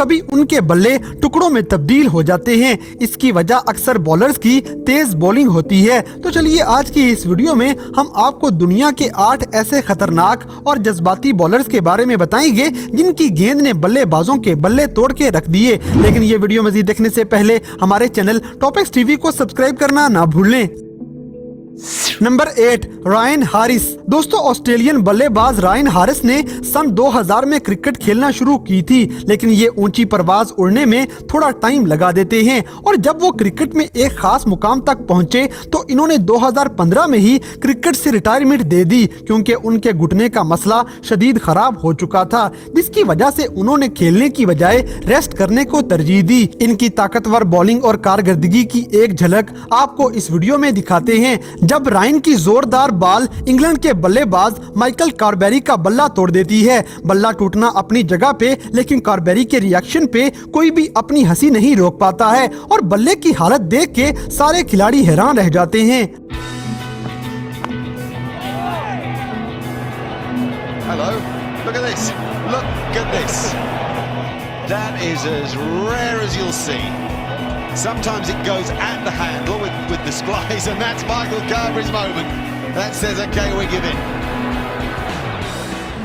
कभी उनके बल्ले टुकड़ों में तब्दील हो जाते हैं। इसकी वजह अक्सर बॉलर्स की तेज बॉलिंग होती है। तो चलिए आज की इस वीडियो में हम आपको दुनिया के 8 ऐसे खतरनाक और जज्बाती बॉलर्स के बारे में बताएंगे जिनकी गेंद ने बल्लेबाजों के बल्ले तोड़ के रख दिए। लेकिन ये वीडियो मजीद देखने से पहले हमारे चैनल टॉपिक्स टीवी को सब्सक्राइब करना ना भूलें। Number 8 Ryan Haris. दोस्तों ऑस्ट्रेलियन बल्लेबाज रायन हारिस ने सन 2000 में क्रिकेट खेलना शुरू की थी, लेकिन ये ऊंची परवाज उड़ने में थोड़ा टाइम लगा देते हैं और जब वो क्रिकेट में एक खास मुकाम तक पहुंचे तो इन्होंने 2015 में ही क्रिकेट से रिटायरमेंट दे दी, क्योंकि उनके घुटने का मसला शदीद खराब हो चुका था, जिसकी वजह से उन्होंने खेलने की बजाय रेस्ट करने को तरजीह दी। इनकी ताकतवर बॉलिंग और कारकर्दगी की एक झलक आपको इस वीडियो में दिखाते हैं, जब रायन की जोरदार बॉल इंग्लैंड के बल्लेबाज माइकल कार्बेरी का बल्ला तोड़ देती है। बल्ला टूटना अपनी जगह पे, लेकिन कार्बेरी के रिएक्शन पे कोई भी अपनी हंसी नहीं रोक पाता है और बल्ले की हालत देख के सारे खिलाड़ी हैरान रह जाते हैं। Hello, look at this. Look at this. That is as rare as you'll see. Sometimes it goes at the handle with displays, and that's Michael Carberry's moment. That says, okay, we give in.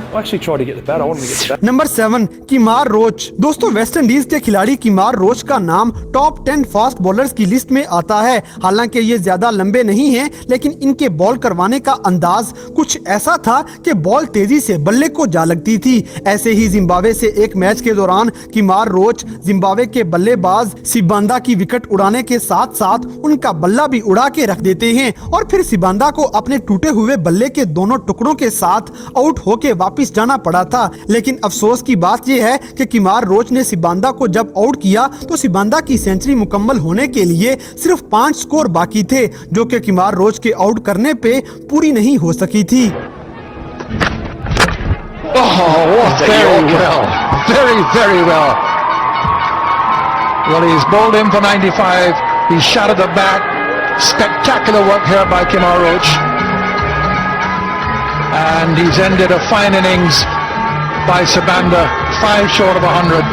I actually tried to get the bat. I wanted to get the bat. Number 7 किमार रोच। दोस्तों West Indies के खिलाड़ी किमार रोच का नाम top 10 fast bowlers की list में आता है। हालांकि ये ज्यादा लंबे नहीं हैं, लेकिन इनके बॉल करवाने का अंदाज कुछ ऐसा था कि बॉल तेजी से बल्ले को जा लगती थी। ऐसे ही जिम्बाब्वे से एक मैच के दौरान किमार रोच जिम्बाब्वे के बल्लेबाज सिबांदा की विकेट उड़ाने के साथ साथ उनका बल्ला भी उड़ा के रख देते हैं और फिर सिबांदा को अपने टूटे हुए बल्ले के दोनों टुकड़ों के साथ आउट होके वापिस जाना पड़ा था। लेकिन अफसोस की बात यह है कि किमार रोच ने सिबांदा को जब आउट किया तो सिबांदा की सेंचुरी मुकम्मल होने के लिए सिर्फ 5 स्कोर बाकी थे, जो कि किमार रोच के आउट करने पे पूरी नहीं हो सकी थी। Very well. Well, he's bowled in for 95. He shot at the back. Spectacular work here by Kemar Roach. And he's ended a fine innings by Sibanda, 5 short of 100.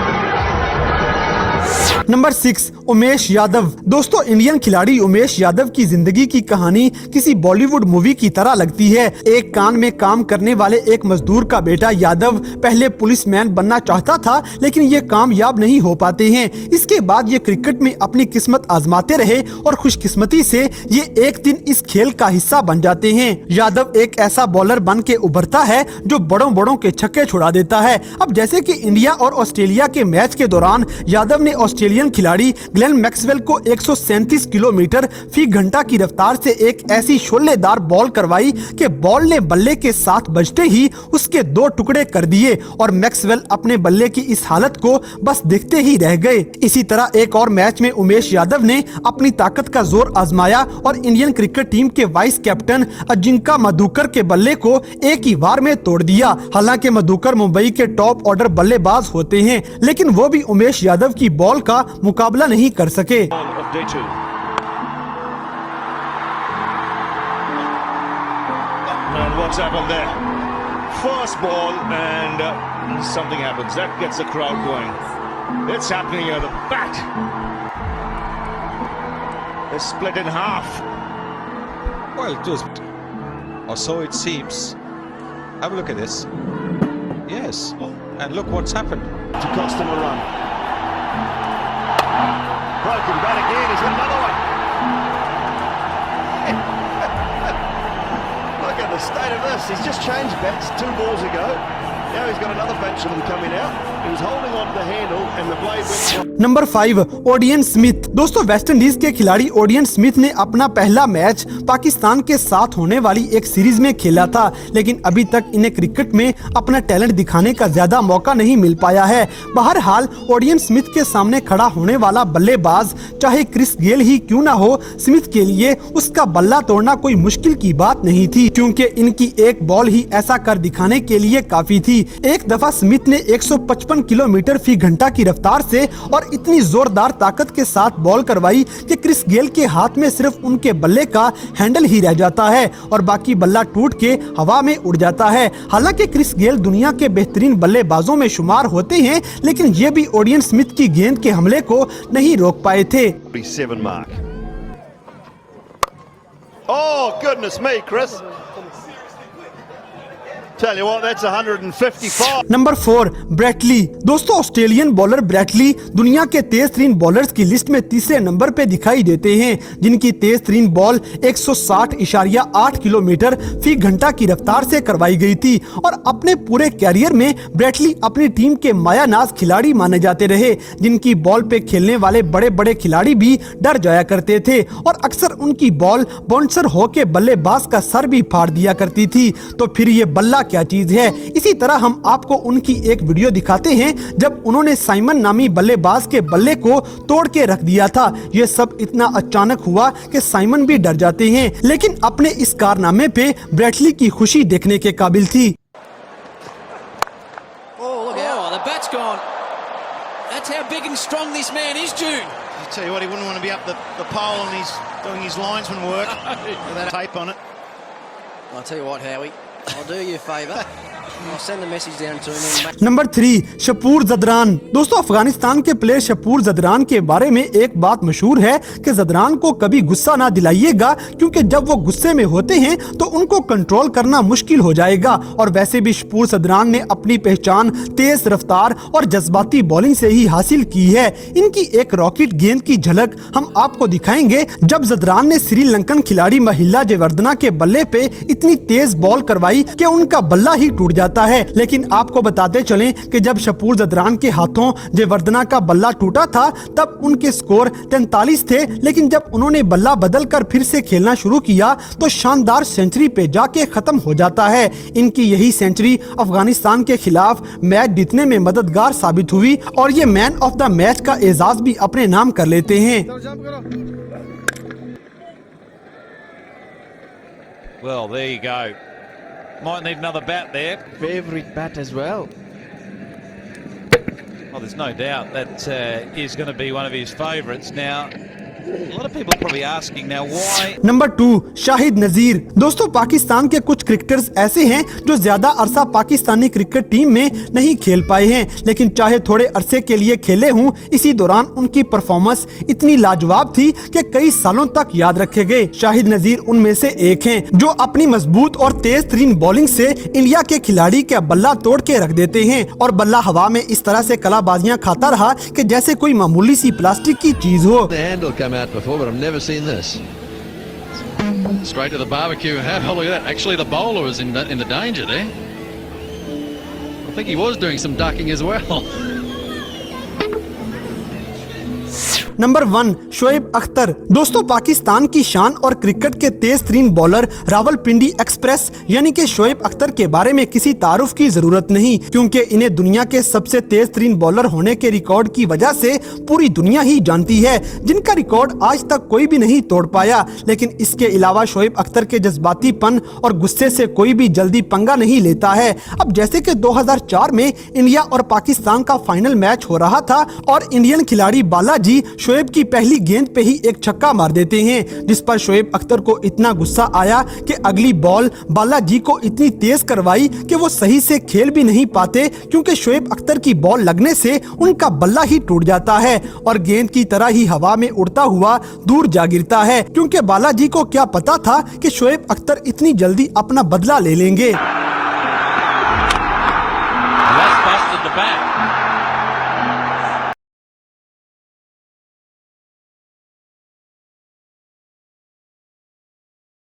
Number 6 Umesh Yadav. दोस्तों इंडियन खिलाड़ी उमेश यादव की जिंदगी की कहानी किसी बॉलीवुड मूवी की तरह लगती है। एक कान में काम करने वाले एक मजदूर का बेटा यादव पहले पुलिसमैन बनना चाहता था, लेकिन ये कामयाब नहीं हो पाते हैं। इसके बाद ये क्रिकेट में अपनी किस्मत आजमाते रहे और खुशकिस्मती से ये एक दिन इस खेल का हिस्सा बन जाते हैं। यादव एक ऐसा बॉलर बन के उभरता है जो बड़ों बड़ों के छक्के छुड़ा देता है। अब जैसे कि इंडिया और ऑस्ट्रेलिया के मैच के दौरान यादव ने ऑस्ट्रेलियन खिलाड़ी ग्लेन मैक्सवेल को 137 किलोमीटर फी घंटा की रफ्तार से एक ऐसी शोलेदार बॉल करवाई कि बॉल ने बल्ले के साथ बजते ही उसके 2 टुकड़े कर दिए और मैक्सवेल अपने बल्ले की इस हालत को बस देखते ही रह गए। इसी तरह एक और मैच में उमेश यादव ने अपनी ताकत का जोर आजमाया और इंडियन क्रिकेट टीम के वाइस कैप्टन अजिंका मधुकर के बल्ले को एक ही वार में तोड़ दिया। हालांकि मधुकर मुंबई के टॉप ऑर्डर बल्लेबाज होते हैं, लेकिन वो भी उमेश यादव की बॉल का मुकाबला नहीं कर सके। And what's happened there? First ball and something happens. That gets the crowd going. It's happening here. The bat is split in half. Well, just or so it seems. Have a look at this. Yes, and look what's happened. To cost him a run. Broken bat again. He's got another one. Look at the state of this. He's just changed bats 2 balls ago. Now he's got another bunch of them coming out. He was holding on to the handle and the blade went. Number 5 Odean Smith. दोस्तों West Indies के खिलाड़ी Odean Smith ने अपना पहला match Pakistan के साथ होने वाली एक सीरीज में खेला था, लेकिन अभी तक इन्हें क्रिकेट में अपना टैलेंट दिखाने का ज्यादा मौका नहीं मिल पाया है। बहरहाल ओडियन स्मिथ के सामने खड़ा होने वाला बल्लेबाज चाहे क्रिस गेल ही क्यों ना हो, स्मिथ के लिए उसका बल्ला तोड़ना कोई मुश्किल की बात नहीं थी, क्योंकि इनकी एक बॉल ही ऐसा कर दिखाने के लिए काफी थी। एक दफा स्मिथ ने 155 153 किलोमीटर फी घंटा की रफ्तार से और इतनी जोरदार ताकत के साथ बॉल करवाई कि क्रिस गेल के हाथ में सिर्फ उनके बल्ले का हैंडल ही रह जाता है और बाकी बल्ला टूट के हवा में उड़ जाता है। हालांकि क्रिस गेल दुनिया के बेहतरीन बल्लेबाजों में शुमार होते हैं, लेकिन ये भी ओडियन स्मिथ की गेंद के हमले को नहीं रोक पाए थे। 7 mark. Oh, goodness me, Chris. Tell you what, that's 155. Number 4 ब्रैटली। दोस्तों, ऑस्ट्रेलियन बॉलर ब्रैटली दुनिया के तेज तरीन बॉलर्स की लिस्ट में तीसरे नंबर पे दिखाई देते हैं, जिनकी तेज तरीन बॉल 160.8 किलोमीटर फी घंटा की रफ्तार से करवाई गई थी। और अपने पूरे कैरियर में ब्रैटली अपनी टीम के मायानाज खिलाड़ी माने जाते रहे, जिनकी बॉल पे खेलने वाले बड़े बड़े खिलाड़ी भी डर जाया करते थे और अक्सर उनकी बॉल बाउंसर होके बल्लेबाज का सर भी फाड़ दिया करती थी। तो फिर ये बल्ला क्या चीज है। इसी तरह हम आपको उनकी एक वीडियो दिखाते हैं जब उन्होंने साइमन नामी बल्लेबाज के बल्ले को तोड़ के रख दिया था। ये सब इतना अचानक हुआ कि साइमन भी डर जाते हैं, लेकिन अपने इस कारनामे पे ब्रैटली की खुशी देखने के काबिल थी। The bat's gone. That's how big and strong this man is, June. I tell you what, he wouldn't want to be up the pole and he's doing his linesman work with that tape on it. I'll tell you what, Howie. I'll do you a favour. I'll send a message down to him. Number 3 Shapoor Zadran. दोस्तों, अफगानिस्तान के player Shapoor Zadran के बारे में एक बात मशहूर है कि जदरान को कभी गुस्सा ना दिलाइएगा, क्योंकि जब वो गुस्से में होते हैं तो उनको कंट्रोल करना मुश्किल हो जाएगा। और वैसे भी शपूर जदरान ने अपनी पहचान तेज रफ्तार और जज्बाती बॉलिंग से ही हासिल की है। इनकी एक रॉकेट गेंद की झलक हम आपको दिखाएंगे जब जदरान ने श्रीलंकन खिलाड़ी महिला जयवर्धना के बल्ले पे इतनी तेज बॉल करवाई कि उनका बल्ला ही टूट जाता है। लेकिन आपको बताते चलें कि जब शपूर जदरान के हाथों जयवर्धना का बल्ला टूटा था तब उनके स्कोर 43 थे, लेकिन जब उन्होंने बल्ला बदलकर फिर से खेलना शुरू किया तो शानदार सेंचुरी पे जाके खत्म हो जाता है। इनकी यही सेंचुरी अफगानिस्तान के खिलाफ मैच जीतने में मददगार साबित हुई और ये मैन ऑफ द मैच का एजाज भी अपने नाम कर लेते हैं। Well, there you go. Might need another bat there. Favorite bat as well. Well, there's no doubt that is going to be one of his favourites. Now, a lot of people are probably asking now why. नंबर 2 शाहिद नजीर। दोस्तों, पाकिस्तान के कुछ cricketers ऐसे हैं जो ज्यादा अरसा Pakistani cricket team में नहीं खेल पाए हैं, लेकिन चाहे थोड़े अरसे के लिए खेले हों, इसी दौरान उनकी परफॉर्मेंस इतनी लाजवाब थी कि कई सालों तक याद रखे गए। शाहिद नजीर उनमें से एक हैं, जो अपनी मजबूत और तेज तरीन बॉलिंग से इंडिया के खिलाड़ी का बल्ला तोड़ के रख देते हैं और बल्ला हवा में इस तरह से कलाबाजियां खाता रहा कि जैसे कोई मामूली सी प्लास्टिक की चीज हो। out before, but I've never seen this. Straight to the barbecue. Oh, look at that. Actually, the bowler was in the danger there. I think he was doing some ducking as well. Number 1 Shoaib Akhtar. दोस्तों, पाकिस्तान की शान और cricket के तेज तरीन bowler Rawalpindi express यानी कि शोएब अख्तर के बारे में किसी तारुफ की जरूरत नहीं, क्योंकि इन्हें दुनिया के सबसे तेज तरीन बॉलर होने के रिकॉर्ड की वजह से पूरी दुनिया ही जानती है, जिनका रिकॉर्ड आज तक कोई भी नहीं तोड़ पाया। लेकिन इसके अलावा शोएब अख्तर के जज्बातीपन और गुस्से से कोई भी जल्दी पंगा नहीं लेता है। अब जैसे कि 2004 में इंडिया और पाकिस्तान का फाइनल मैच हो रहा था और इंडियन खिलाड़ी बालाजी शोएब की पहली गेंद पे ही एक छक्का मार देते हैं, जिस पर शोएब अख्तर को इतना गुस्सा आया कि अगली बॉल बालाजी को इतनी तेज करवाई कि वो सही से खेल भी नहीं पाते, क्योंकि शोएब अख्तर की बॉल लगने से उनका बल्ला ही टूट जाता है और गेंद की तरह ही हवा में उड़ता हुआ दूर जा गिरता है, क्योंकि बालाजी को क्या पता था कि शोएब अख्तर इतनी जल्दी अपना बदला ले लेंगे।